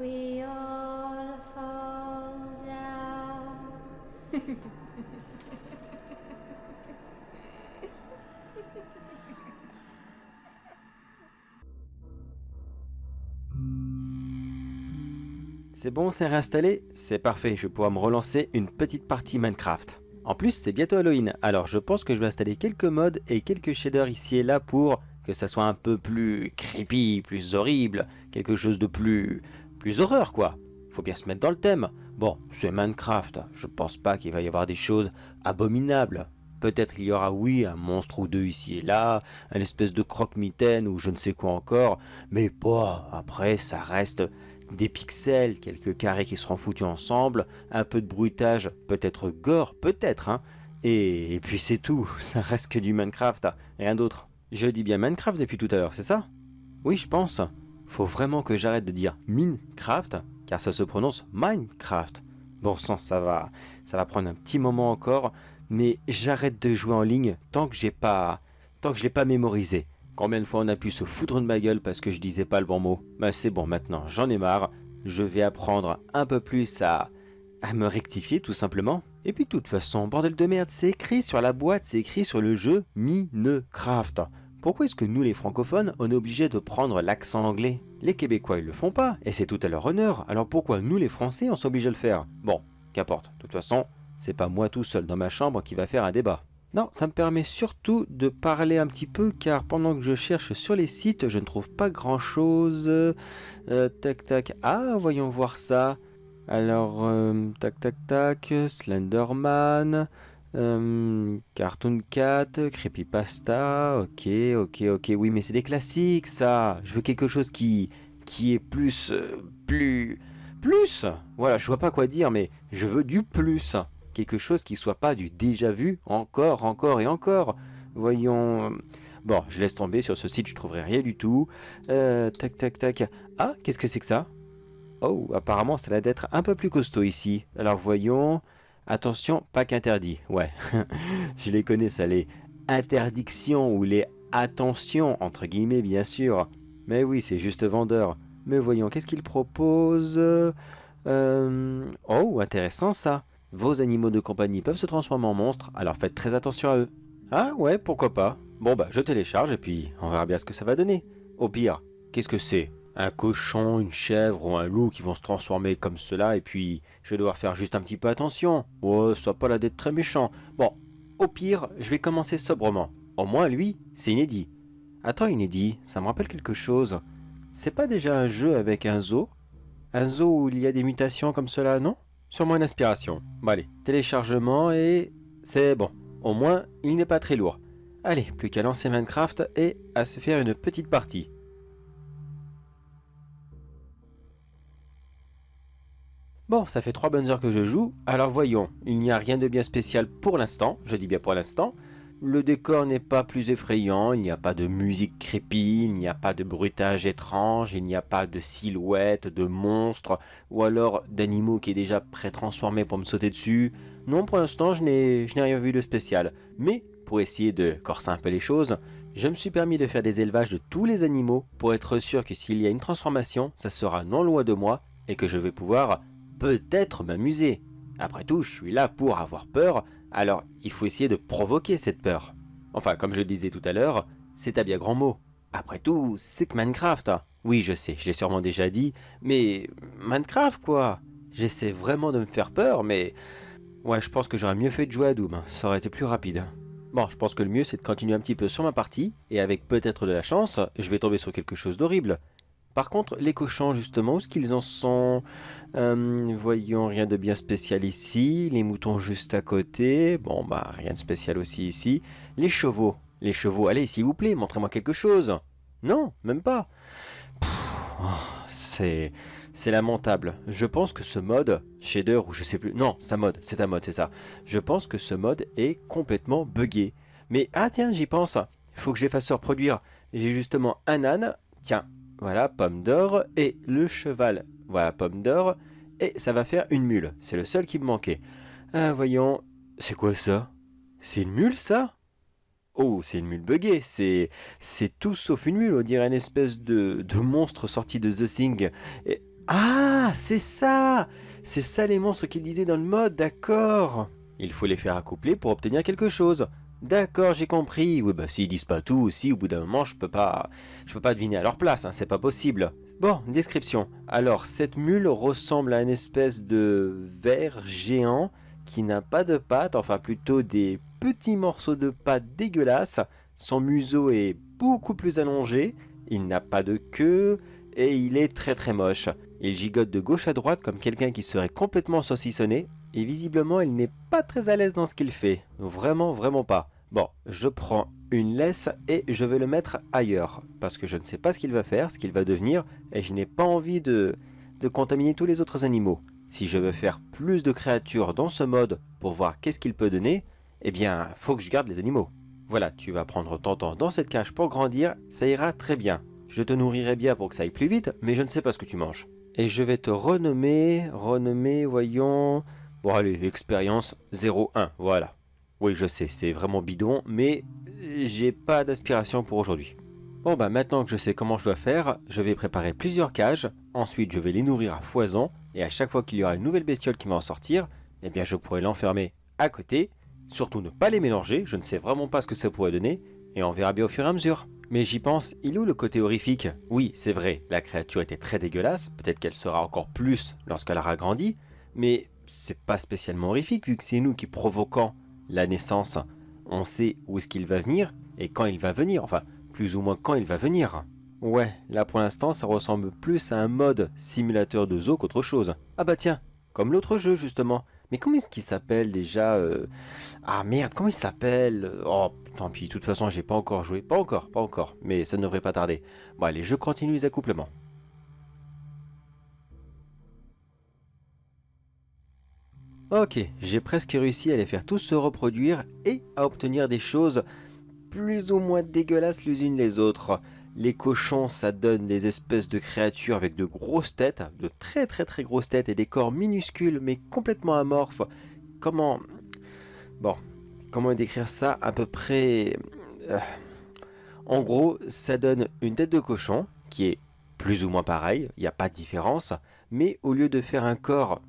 we all fall down. C'est bon, c'est réinstallé? C'est parfait, je vais pouvoir me relancer une petite partie Minecraft. En plus, c'est bientôt Halloween, alors je pense que je vais installer quelques mods et quelques shaders ici et là pour que ça soit un peu plus creepy, plus horrible, quelque chose de plus horreur quoi. Faut bien se mettre dans le thème. Bon, c'est Minecraft, je pense pas qu'il va y avoir des choses abominables. Peut-être il y aura, oui, un monstre ou deux ici et là, un espèce de croque-mitaine ou je ne sais quoi encore, mais bon, après ça reste des pixels, quelques carrés qui seront foutus ensemble, un peu de bruitage, peut-être gore, peut-être, hein. Et puis c'est tout, ça reste que du Minecraft, rien d'autre. Je dis bien Minecraft depuis tout à l'heure, c'est ça? Oui, je pense. Faut vraiment que j'arrête de dire Minecraft, car ça se prononce Minecraft. Bon sang, ça va prendre un petit moment encore, mais j'arrête de jouer en ligne tant que je l'ai pas mémorisé. Combien de fois on a pu se foutre de ma gueule parce que je disais pas le bon mot? Bah c'est bon, maintenant j'en ai marre. Je vais apprendre un peu plus à me rectifier tout simplement. Et puis de toute façon, bordel de merde, c'est écrit sur la boîte, c'est écrit sur le jeu Minecraft. Pourquoi est-ce que nous les francophones, on est obligé de prendre l'accent anglais? Les Québécois ils le font pas, et c'est tout à leur honneur, alors pourquoi nous les Français on s'oblige à le faire? Bon, qu'importe, de toute façon, c'est pas moi tout seul dans ma chambre qui va faire un débat. Non, ça me permet surtout de parler un petit peu car pendant que je cherche sur les sites, je ne trouve pas grand chose. Tac tac. Ah, voyons voir ça. Alors, tac tac tac. Slenderman. Cartoon Cat. Creepypasta. Ok, ok, ok. Oui, mais c'est des classiques ça. Je veux quelque chose qui est plus. Plus. Voilà, je vois pas quoi dire, mais je veux du plus. Quelque chose qui soit pas du déjà vu, encore, encore et encore. Voyons. Bon, je laisse tomber sur ce site, je trouverai rien du tout. Tac, tac, tac. Ah, qu'est-ce que c'est que ça? Oh, apparemment, ça a l'air d'être un peu plus costaud ici. Alors voyons. Attention, pack interdit. Ouais, je les connais, ça, les interdictions ou les attentions, entre guillemets, bien sûr. Mais oui, c'est juste vendeur. Mais voyons, qu'est-ce qu'il propose? Oh, intéressant ça. Vos animaux de compagnie peuvent se transformer en monstres, alors faites très attention à eux. Ah ouais, pourquoi pas. Bon bah, je télécharge et puis on verra bien ce que ça va donner. Au pire, qu'est-ce que c'est? Un cochon, une chèvre ou un loup qui vont se transformer comme cela et puis je vais devoir faire juste un petit peu attention. Oh, sois pas là d'être très méchant. Bon, au pire, je vais commencer sobrement. Au moins lui, c'est inédit. Attends, inédit, ça me rappelle quelque chose. C'est pas déjà un jeu avec un zoo? Un zoo où il y a des mutations comme cela, non? Sûrement une inspiration. Bon allez, téléchargement et c'est bon. Au moins, il n'est pas très lourd. Allez, plus qu'à lancer Minecraft et à se faire une petite partie. Bon, ça fait 3 bonnes heures que je joue, alors voyons, il n'y a rien de bien spécial pour l'instant, je dis bien pour l'instant. Le décor n'est pas plus effrayant, il n'y a pas de musique creepy, il n'y a pas de bruitage étrange, il n'y a pas de silhouettes, de monstres, ou alors d'animaux qui est déjà pré-transformés pour me sauter dessus. Non, pour l'instant, je n'ai rien vu de spécial. Mais, pour essayer de corser un peu les choses, je me suis permis de faire des élevages de tous les animaux pour être sûr que s'il y a une transformation, ça sera non loin de moi et que je vais pouvoir peut-être m'amuser. Après tout, je suis là pour avoir peur, alors il faut essayer de provoquer cette peur. Enfin, comme je le disais tout à l'heure, c'est à bien grand mot. Après tout, c'est que Minecraft. Oui, je sais, je l'ai sûrement déjà dit, mais Minecraft quoi. J'essaie vraiment de me faire peur, mais ouais, je pense que j'aurais mieux fait de jouer à Doom, ça aurait été plus rapide. Bon, je pense que le mieux c'est de continuer un petit peu sur ma partie, et avec peut-être de la chance, je vais tomber sur quelque chose d'horrible. Par contre, les cochons, justement, où est-ce qu'ils en sont? Voyons, rien de bien spécial ici. Les moutons juste à côté. Bon, bah, rien de spécial aussi ici. Les chevaux. Les chevaux, allez, s'il vous plaît, montrez-moi quelque chose. Non, même pas. Oh, c'est... C'est lamentable. Je pense que ce mode, shader ou je sais plus... Non, c'est un mode, c'est ça. Je pense que ce mode est complètement buggé. Mais, ah tiens, j'y pense. Il faut que je les fasse se reproduire. J'ai justement un âne. Tiens, voilà, pomme d'or et le cheval. Voilà, pomme d'or. Et ça va faire une mule. C'est le seul qui me manquait. Ah, voyons. C'est quoi ça? C'est une mule, ça? Oh, c'est une mule buggée. C'est tout sauf une mule. On dirait une espèce de monstre sorti de The Thing. Et... Ah, c'est ça! C'est ça les monstres qu'il disait dans le mode, d'accord. Il faut les faire accoupler pour obtenir quelque chose. D'accord, j'ai compris. Oui, bah s'ils disent pas tout aussi, au bout d'un moment, je peux pas deviner à leur place, hein, c'est pas possible. Bon, description. Alors, cette mule ressemble à une espèce de ver géant qui n'a pas de pattes, enfin plutôt des petits morceaux de pattes dégueulasses. Son museau est beaucoup plus allongé, il n'a pas de queue et il est très très moche. Il gigote de gauche à droite comme quelqu'un qui serait complètement saucissonné et visiblement il n'est pas très à l'aise dans ce qu'il fait. Vraiment, vraiment pas. Bon, je prends une laisse et je vais le mettre ailleurs parce que je ne sais pas ce qu'il va faire, ce qu'il va devenir et je n'ai pas envie de contaminer tous les autres animaux. Si je veux faire plus de créatures dans ce mode pour voir qu'est-ce qu'il peut donner, eh bien, faut que je garde les animaux. Voilà, tu vas prendre ton temps dans cette cage pour grandir, ça ira très bien. Je te nourrirai bien pour que ça aille plus vite, mais je ne sais pas ce que tu manges. Et je vais te renommer, voyons... Bon allez, expérience 01, voilà. Oui, je sais, c'est vraiment bidon, mais j'ai pas d'inspiration pour aujourd'hui. Bon bah maintenant que je sais comment je dois faire, je vais préparer plusieurs cages, ensuite je vais les nourrir à foison, et à chaque fois qu'il y aura une nouvelle bestiole qui va en sortir, eh bien je pourrai l'enfermer à côté, surtout ne pas les mélanger, je ne sais vraiment pas ce que ça pourrait donner, et on verra bien au fur et à mesure. Mais j'y pense, il est où le côté horrifique? Oui, c'est vrai, la créature était très dégueulasse, peut-être qu'elle sera encore plus lorsqu'elle aura grandi, mais c'est pas spécialement horrifique vu que c'est nous qui provoquons la naissance. On sait où est-ce qu'il va venir et quand il va venir, enfin plus ou moins quand il va venir. Ouais, là pour l'instant ça ressemble plus à un mode simulateur de zoo qu'autre chose. Ah bah tiens, comme l'autre jeu justement. Mais comment est-ce qu'il s'appelle déjà Ah merde, comment il s'appelle? Oh, tant pis, de toute façon j'ai pas encore joué. Pas encore, mais ça ne devrait pas tarder. Bon allez, je continue les accouplements. Ok, j'ai presque réussi à les faire tous se reproduire et à obtenir des choses plus ou moins dégueulasses les unes les autres. Les cochons, ça donne des espèces de créatures avec de grosses têtes, de très très très grosses têtes et des corps minuscules mais complètement amorphes. Comment... Bon, comment décrire ça à peu près... euh, En gros, ça donne une tête de cochon qui est plus ou moins pareil, il n'y a pas de différence, mais au lieu de faire un corps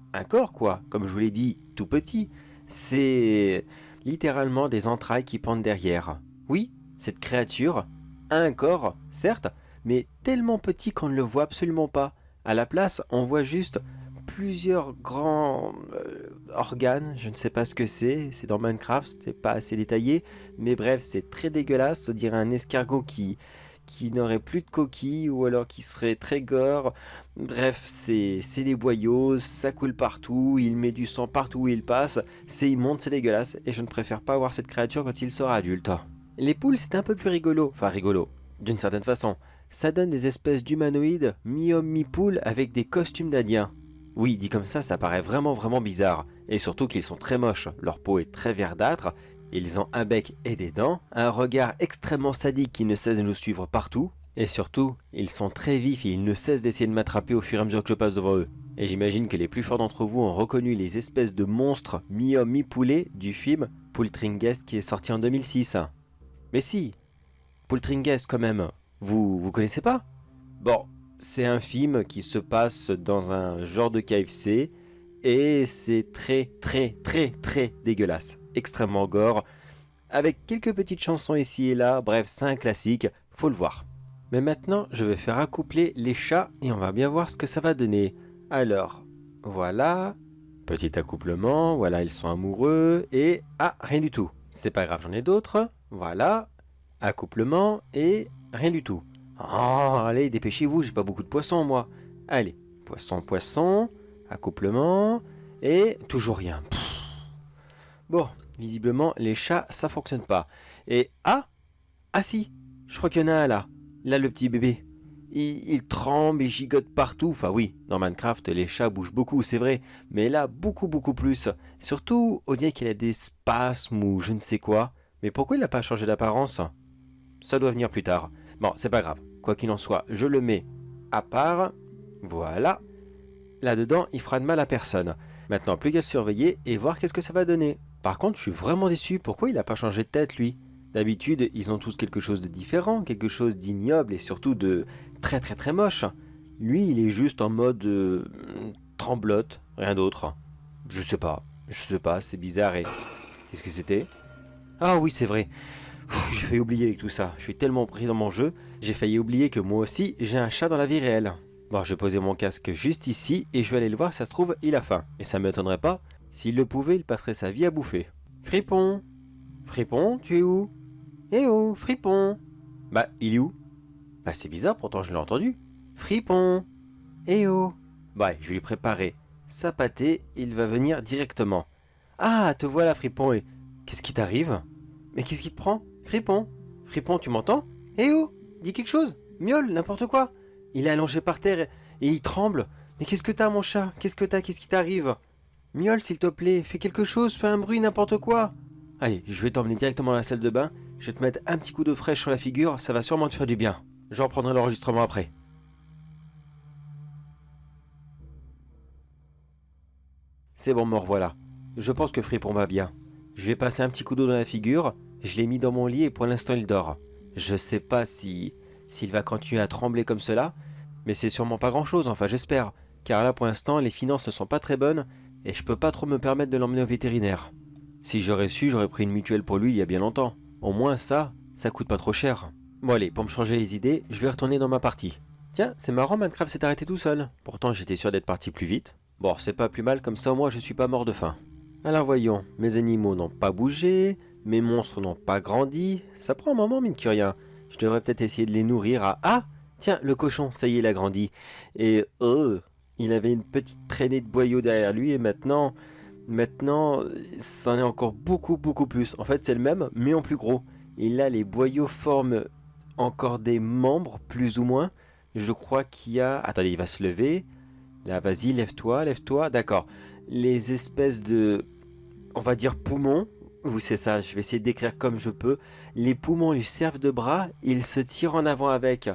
quoi, comme je vous l'ai dit, tout petit, c'est littéralement des entrailles qui pendent derrière. Oui, cette créature a un corps, certes, mais tellement petit qu'on ne le voit absolument pas. À la place, on voit juste plusieurs grands organes, je ne sais pas ce que c'est dans Minecraft, c'est pas assez détaillé, mais bref, c'est très dégueulasse, on dirait un escargot qui n'aurait plus de coquilles ou alors qui serait très gore. Bref, c'est des boyaux, ça coule partout, il met du sang partout où il passe, c'est immonde, c'est dégueulasse et je ne préfère pas voir cette créature quand il sera adulte. Les poules, c'est un peu plus rigolo, enfin rigolo, d'une certaine façon. Ça donne des espèces d'humanoïdes mi-homme mi-poule avec des costumes d'indiens. Oui, dit comme ça paraît vraiment vraiment bizarre. Et surtout qu'ils sont très moches, leur peau est très verdâtre, ils ont un bec et des dents, un regard extrêmement sadique qui ne cesse de nous suivre partout, et surtout, ils sont très vifs et ils ne cessent d'essayer de m'attraper au fur et à mesure que je passe devant eux. Et j'imagine que les plus forts d'entre vous ont reconnu les espèces de monstres mi-homme mi-poulet du film Poltergeist qui est sorti en 2006. Mais si, Poltergeist quand même, vous connaissez pas? Bon, c'est un film qui se passe dans un genre de KFC et c'est très très très très dégueulasse, extrêmement gore, avec quelques petites chansons ici et là, bref c'est un classique, faut le voir. Mais maintenant je vais faire accoupler les chats et on va bien voir ce que ça va donner. Alors, voilà, petit accouplement, voilà ils sont amoureux et... Ah, rien du tout, c'est pas grave j'en ai d'autres, voilà, accouplement et rien du tout. Oh, allez, dépêchez-vous, j'ai pas beaucoup de poissons, moi. Allez, poisson, accouplement, et toujours rien. Pff. Bon, visiblement, les chats, ça fonctionne pas. Et, ah si, je crois qu'il y en a un là. Là, le petit bébé. Il tremble, il gigote partout. Enfin oui, dans Minecraft, les chats bougent beaucoup, c'est vrai. Mais là, beaucoup, beaucoup plus. Surtout, on dirait qu'il a des spasmes ou je ne sais quoi. Mais pourquoi il n'a pas changé d'apparence? Ça doit venir plus tard. Bon, c'est pas grave. Quoi qu'il en soit, je le mets à part. Voilà. Là-dedans, il fera de mal à personne. Maintenant, plus qu'à le surveiller et voir qu'est-ce que ça va donner. Par contre, je suis vraiment déçu. Pourquoi il n'a pas changé de tête, lui? D'habitude, ils ont tous quelque chose de différent, quelque chose d'ignoble et surtout de très très très moche. Lui, il est juste en mode tremblote, rien d'autre. Je sais pas, c'est bizarre et... Qu'est-ce que c'était? Ah oui, c'est vrai. J'ai failli oublier avec tout ça. Je suis tellement pris dans mon jeu, j'ai failli oublier que moi aussi, j'ai un chat dans la vie réelle. Bon, je vais poser mon casque juste ici et je vais aller le voir, ça se trouve, il a faim. Et ça ne m'étonnerait pas, s'il le pouvait, il passerait sa vie à bouffer. Fripon! Fripon, tu es où? Eh oh, Fripon! Bah, il est où? Bah, c'est bizarre, pourtant je l'ai entendu. Fripon! Eh oh! Bah, je vais lui préparer sa pâtée, il va venir directement. Ah, te voilà, Fripon, et qu'est-ce qui t'arrive? Mais qu'est-ce qui te prend? Fripon! Fripon, tu m'entends? Eh oh! Dis quelque chose! Miaule, n'importe quoi! Il est allongé par terre et il tremble. Mais qu'est-ce que t'as, mon chat? Qu'est-ce que t'as? Qu'est-ce qui t'arrive? Miaule, s'il te plaît, fais quelque chose, fais un bruit, n'importe quoi! Allez, je vais t'emmener directement dans la salle de bain, je vais te mettre un petit coup d'eau fraîche sur la figure, ça va sûrement te faire du bien. Je reprendrai l'enregistrement après. C'est bon, me revoilà. Je pense que Fripon va bien. Je vais passer un petit coup d'eau dans la figure, je l'ai mis dans mon lit et pour l'instant il dort. Je sais pas s'il va continuer à trembler comme cela, mais c'est sûrement pas grand chose, enfin j'espère, car là pour l'instant les finances ne sont pas très bonnes et je peux pas trop me permettre de l'emmener au vétérinaire. Si j'aurais su, j'aurais pris une mutuelle pour lui il y a bien longtemps. Au moins ça coûte pas trop cher. Bon allez, pour me changer les idées, je vais retourner dans ma partie. Tiens, c'est marrant, Minecraft s'est arrêté tout seul. Pourtant j'étais sûr d'être parti plus vite. Bon, c'est pas plus mal, comme ça au moins je suis pas mort de faim. Alors voyons, mes animaux n'ont pas bougé, mes monstres n'ont pas grandi. Ça prend un moment, mine que rien. Je devrais peut-être essayer de les nourrir à... Ah! Tiens, le cochon, ça y est, il a grandi. Et... il avait une petite traînée de boyaux derrière lui et maintenant... Maintenant, ça en est encore beaucoup plus. En fait, c'est le même, mais en plus gros. Et là, les boyaux forment encore des membres, plus ou moins. Je crois qu'il y a... Attendez, il va se lever. Là, vas-y, lève-toi, lève-toi. D'accord. Les espèces de... On va dire poumons. Ou c'est ça, je vais essayer de décrire comme je peux. Les poumons lui servent de bras. Il se tire en avant avec.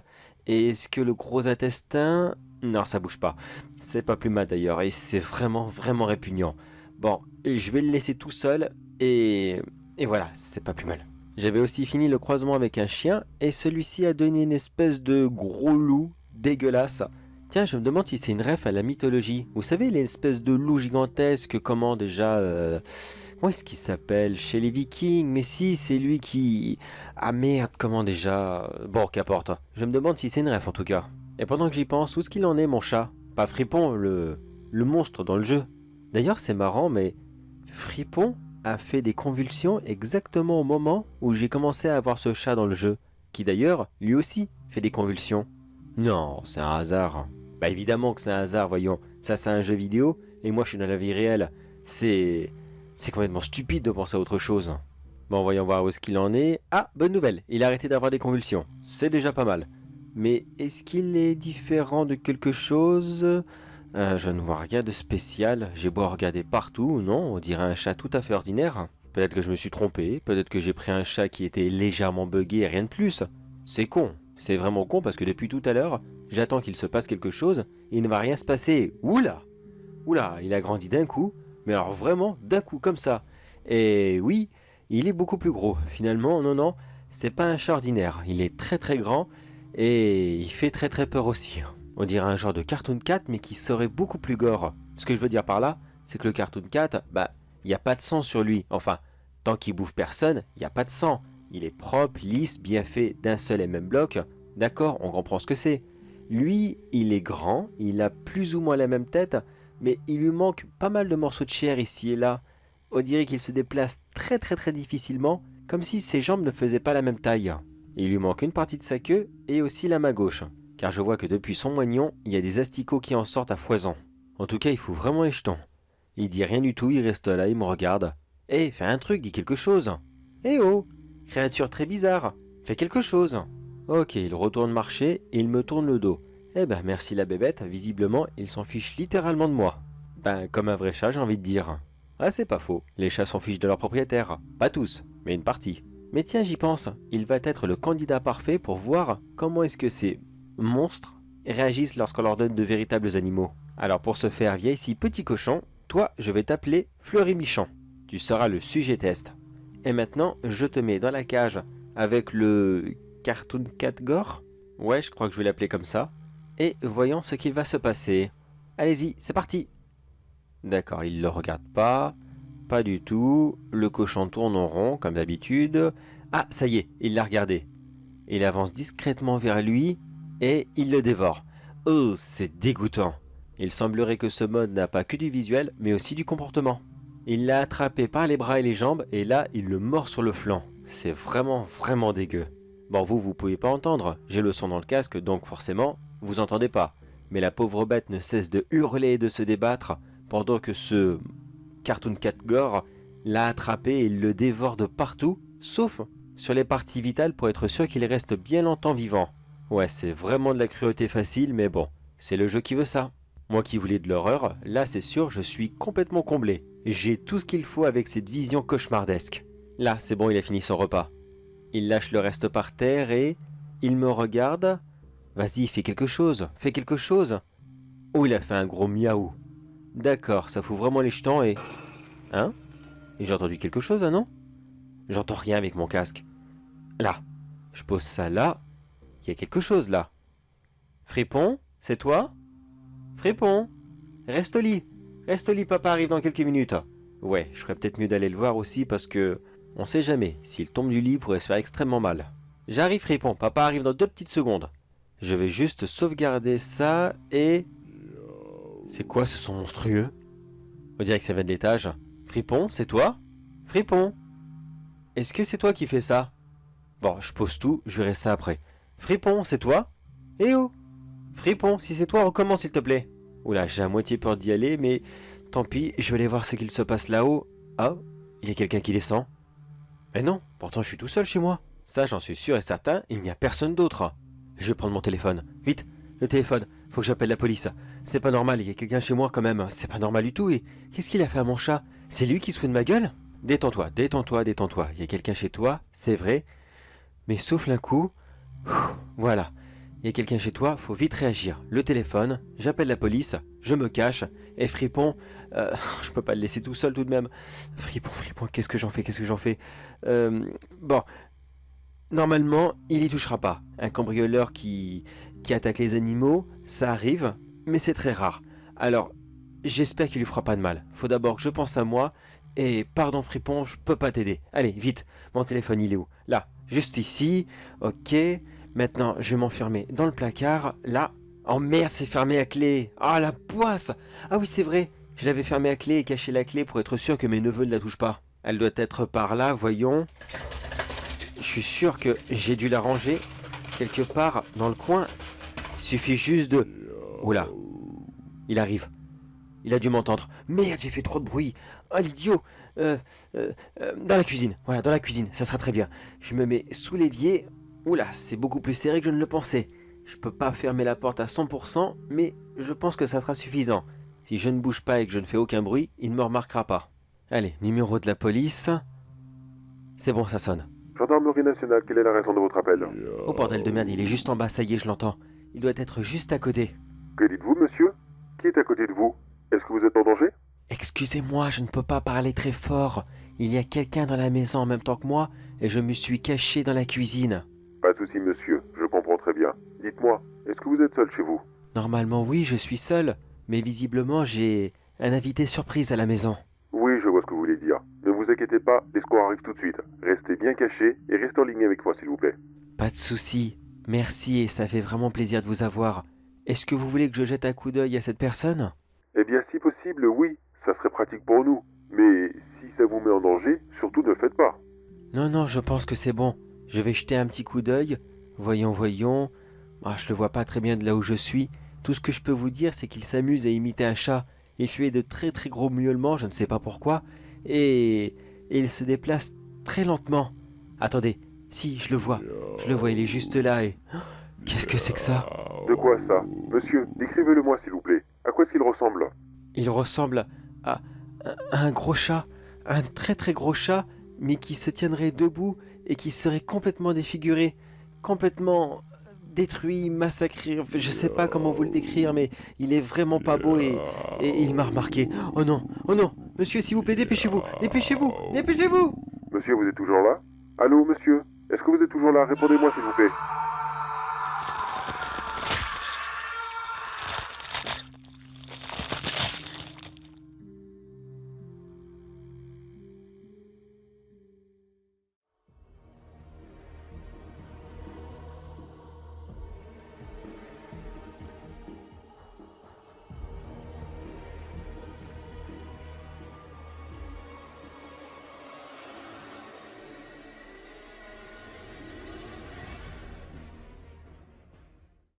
Et est-ce que le gros intestin... Non, ça bouge pas. C'est pas plus mal d'ailleurs. Et c'est vraiment répugnant. Bon, je vais le laisser tout seul et voilà, c'est pas plus mal. J'avais aussi fini le croisement avec un chien et celui-ci a donné une espèce de gros loup dégueulasse. Tiens, je me demande si c'est une ref à la mythologie. Vous savez, l'espèce de loup gigantesque, comment déjà... Comment est-ce qu'il s'appelle? Chez les Vikings, mais si, c'est lui qui... Ah merde, comment déjà... Bon, qu'importe. Je me demande si c'est une ref en tout cas. Et pendant que j'y pense, où est-ce qu'il en est mon chat? Pas Fripon, le monstre dans le jeu. D'ailleurs, c'est marrant, mais Fripon a fait des convulsions exactement au moment où j'ai commencé à avoir ce chat dans le jeu, qui d'ailleurs, lui aussi, fait des convulsions. Non, c'est un hasard. Bah évidemment que c'est un hasard, voyons. Ça, c'est un jeu vidéo, et moi, je suis dans la vie réelle. C'est complètement stupide de penser à autre chose. Bon, voyons voir où est-ce qu'il en est. Ah, bonne nouvelle, il a arrêté d'avoir des convulsions. C'est déjà pas mal. Mais est-ce qu'il est différent de quelque chose ? Je ne vois rien de spécial, j'ai beau regarder partout, non, on dirait un chat tout à fait ordinaire. Peut-être que je me suis trompé, peut-être que j'ai pris un chat qui était légèrement buggé et rien de plus. C'est con, c'est vraiment con parce que depuis tout à l'heure, j'attends qu'il se passe quelque chose et il ne va rien se passer. Oula! Oula, il a grandi d'un coup, mais alors vraiment d'un coup comme ça. Et oui, il est beaucoup plus gros. Finalement, non, c'est pas un chat ordinaire, il est très grand et il fait très peur aussi. On dirait un genre de Cartoon Cat, mais qui serait beaucoup plus gore. Ce que je veux dire par là, c'est que le Cartoon Cat, bah, il n'y a pas de sang sur lui. Enfin, tant qu'il bouffe personne, il n'y a pas de sang. Il est propre, lisse, bien fait d'un seul et même bloc. D'accord, on comprend ce que c'est. Lui, il est grand, il a plus ou moins la même tête, mais il lui manque pas mal de morceaux de chair ici et là. On dirait qu'il se déplace très difficilement, comme si ses jambes ne faisaient pas la même taille. Et il lui manque une partie de sa queue et aussi la main gauche. Car je vois que depuis son moignon, il y a des asticots qui en sortent à foison. En tout cas, il fout vraiment les jetons. Il dit rien du tout, il reste là, il me regarde. Hé, fais un truc, dis quelque chose. Eh oh, créature très bizarre, fais quelque chose. Ok, il retourne marcher et il me tourne le dos. Eh ben, merci la bébête, visiblement, il s'en fiche littéralement de moi. Ben, comme un vrai chat, j'ai envie de dire. Ah, c'est pas faux, les chats s'en fichent de leur propriétaire. Pas tous, mais une partie. Mais tiens, j'y pense, il va être le candidat parfait pour voir comment est-ce que ces monstres réagissent lorsqu'on leur donne de véritables animaux. Alors pour ce faire, viens ici petit cochon, toi je vais t'appeler Fleury-Michon. Tu seras le sujet test. Et maintenant, je te mets dans la cage avec le Cartoon Cat Gore. Ouais, je crois que je vais l'appeler comme ça. et voyons ce qu'il va se passer. Allez-y, c'est parti. D'accord, il le regarde pas. Pas du tout. Le cochon tourne en rond, comme d'habitude. Ah, ça y est, il l'a regardé. Il avance discrètement vers lui et il le dévore. Oh, c'est dégoûtant. Il semblerait que ce mode n'a pas que du visuel, mais aussi du comportement. Il l'a attrapé par les bras et les jambes et là, il le mord sur le flanc. C'est vraiment dégueu. Bon, vous pouvez pas entendre. J'ai le son dans le casque, donc forcément, vous entendez pas. Mais la pauvre bête ne cesse de hurler et de se débattre pendant que ce Cartoon Cat Gore l'a attrapé et il le dévore de partout, sauf sur les parties vitales pour être sûr qu'il reste bien longtemps vivant. Ouais, c'est vraiment de la cruauté facile, mais bon, c'est le jeu qui veut ça. Moi qui voulais de l'horreur, là c'est sûr, je suis complètement comblé. J'ai tout ce qu'il faut avec cette vision cauchemardesque. Là, c'est bon, il a fini son repas. Il lâche le reste par terre et... il me regarde. Vas-y, fais quelque chose, fais quelque chose. Oh, il a fait un gros miaou. D'accord, ça fout vraiment les jetons et... Hein? Et j'ai entendu quelque chose, hein, non? J'entends rien avec mon casque. Là, je pose ça là. Il y a quelque chose là. Fripon, c'est toi? Fripon, reste au lit. Reste au lit, papa arrive dans quelques minutes. Ouais, je ferais peut-être mieux d'aller le voir aussi parce que... on sait jamais, s'il tombe du lit, il pourrait se faire extrêmement mal. J'arrive, Fripon, papa arrive dans 2 petites secondes. Je vais juste sauvegarder ça et... C'est quoi ce son monstrueux? On dirait que ça vient de l'étage. Fripon, c'est toi? Fripon, est-ce que c'est toi qui fais ça? Bon, je pose tout, je verrai ça après. Fripon, c'est toi? Eh oh! Fripon, si c'est toi, recommence s'il te plaît. Oula, j'ai à moitié peur d'y aller, mais tant pis, je vais aller voir ce qu'il se passe là-haut. Ah, il y a quelqu'un qui descend. Mais non, pourtant je suis tout seul chez moi. Ça, j'en suis sûr et certain, il n'y a personne d'autre. Je vais prendre mon téléphone. Vite, le téléphone, faut que j'appelle la police. C'est pas normal, il y a quelqu'un chez moi quand même. C'est pas normal du tout et... qu'est-ce qu'il a fait à mon chat? C'est lui qui se fout de ma gueule? Détends-toi, détends-toi, détends-toi. Il y a quelqu'un chez toi, c'est vrai. Mais souffle un coup. Voilà. Il y a quelqu'un chez toi, faut vite réagir. Le téléphone, j'appelle la police, je me cache, et Fripon, je peux pas le laisser tout seul tout de même. Fripon, qu'est-ce que j'en fais? Bon, normalement, il y touchera pas. Un cambrioleur qui attaque les animaux, ça arrive, mais c'est très rare. Alors, j'espère qu'il lui fera pas de mal. Faut d'abord que je pense à moi, et pardon Fripon, je peux pas t'aider. Allez, vite, mon téléphone il est où? Là, juste ici, ok... Maintenant, je vais m'enfermer dans le placard, là. Oh merde, c'est fermé à clé. Ah, la poisse. Ah oui, c'est vrai. Je l'avais fermé à clé et caché la clé pour être sûr que mes neveux ne la touchent pas. Elle doit être par là, voyons. Je suis sûr que j'ai dû la ranger quelque part dans le coin. Il suffit juste de... Oula. Il arrive. Il a dû m'entendre. Merde, j'ai fait trop de bruit. Oh, l'idiot. Dans la cuisine. Voilà, dans la cuisine. Ça sera très bien. Je me mets sous l'évier... Oula, c'est beaucoup plus serré que je ne le pensais. Je peux pas fermer la porte à 100%, mais je pense que ça sera suffisant. Si je ne bouge pas et que je ne fais aucun bruit, il ne me remarquera pas. Allez, numéro de la police. C'est bon, ça sonne. Gendarmerie nationale, quelle est la raison de votre appel? Oh bordel de merde, il est juste en bas, ça y est, je l'entends. Il doit être juste à côté. Que dites-vous, monsieur? Qui est à côté de vous? Est-ce que vous êtes en danger? Excusez-moi, je ne peux pas parler très fort. Il y a quelqu'un dans la maison en même temps que moi, et je me suis caché dans la cuisine. Pas de souci, monsieur, je comprends très bien. Dites-moi, est-ce que vous êtes seul chez vous? Normalement oui, je suis seul, mais visiblement j'ai un invité surprise à la maison. Oui, je vois ce que vous voulez dire. Ne vous inquiétez pas, les secours arrivent tout de suite. Restez bien cachés et restez en ligne avec moi, s'il vous plaît. Pas de souci, merci et ça fait vraiment plaisir de vous avoir. Est-ce que vous voulez que je jette un coup d'œil à cette personne? Eh bien, si possible, oui, ça serait pratique pour nous. Mais si ça vous met en danger, surtout ne le faites pas. Non, je pense que c'est bon. Je vais jeter un petit coup d'œil. Voyons. Ah, je le vois pas très bien de là où je suis. Tout ce que je peux vous dire, c'est qu'il s'amuse à imiter un chat. Il fait de très très gros miaulements, je ne sais pas pourquoi. Et il se déplace très lentement. Attendez, si, je le vois, il est juste là et... Qu'est-ce que c'est que ça? De quoi ça? Monsieur, décrivez-le-moi, s'il vous plaît. À quoi est-ce qu'il ressemble? Il ressemble à un gros chat, un très très gros chat, mais qui se tiendrait debout et qui serait complètement défiguré, complètement détruit, massacré. Enfin, je sais pas comment vous le décrire, mais il est vraiment pas beau et il m'a remarqué. Oh non, monsieur, s'il vous plaît, dépêchez-vous. Monsieur, vous êtes toujours là? Allô, monsieur? Est-ce que vous êtes toujours là? Répondez-moi, s'il vous plaît.